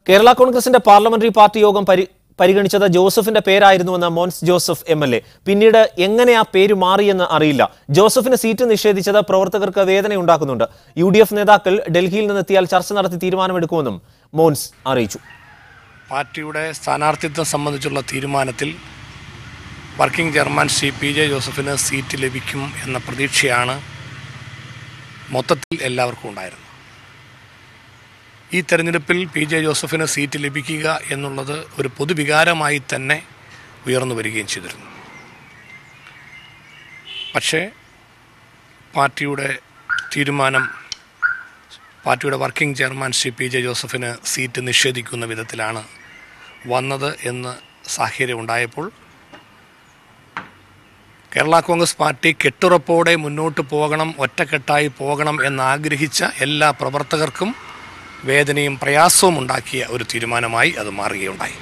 കേരള കോൺഗ്രസിന്റെ parliamentary party യോഗം പരിഗണിച്ചത് ജോസഫിന്റെ പേരായിരുന്നുവെന്ന് മോൻസ് ജോസഫ് എംഎൽഎ. പിന്നീട് എങ്ങനെ ആ പേര് മാറിയെന്ന് അറിയില്ല. ജോസഫിന് സീറ്റ് നിഷേധിച്ചത് പ്രവർത്തകർക്ക് വേദനയുണ്ടാക്കുന്നുണ്ട്. യുഡിഎഫ് നേതാക്കൾ ഡൽഹിയിൽ നിന്നെത്തിയാൽ ചർച്ച നടത്തി തീരുമാനമെടുക്കുമെന്നും മോൻസ് അറിയിച്ചു. പാർട്ടിയുടെ സ്ഥാനാർത്ഥിത്വം സംബന്ധിച്ചുള്ള തീരുമാനത്തിൽ വർക്കിംഗ് ചെയർമാൻ ശ്രീ PJ ജോസഫിന് സീറ്റ് ലഭിക്കും എന്ന പ്രതീക്ഷയാണ് മൊത്തത്തിൽ എല്ലാവർക്കും ഉണ്ടായിരുന്നത്. ഈ തെരഞ്ഞെടുപ്പിൽ PJ ജോസഫിന് സീറ്റ് ലഭിക്കുക എന്നുള്ളത് ഒരു പൊതുവികാരമായി തന്നെ ഉയർന്നു വരികയും ചെയ്തിരുന്നു. പക്ഷേ പാർട്ടിയുടെ തീരുമാനം പാർട്ടിയുടെ വർക്കിംഗ് ചെയർമാൻ ശ്രീ PJ ജോസഫിന് സീറ്റ് നിഷേധിക്കുന്ന വിധത്തിലാണ് വന്നത് എന്ന് സാഹചര്യം ഉണ്ടായപ്പോൾ കേരള കോൺഗ്രസ് പാർട്ടി കെട്ടുറപ്പോടെ മുന്നോട്ട് പോകണം, ഒറ്റക്കെട്ടായി പോകണം എന്നാഗ്രഹിച്ച എല്ലാ പ്രവർത്തകർക്കും വേദനയും പ്രയാസവും ഉണ്ടാക്കിയ ഒരു തീരുമാനമായി അത് മാറുകയുണ്ടായി.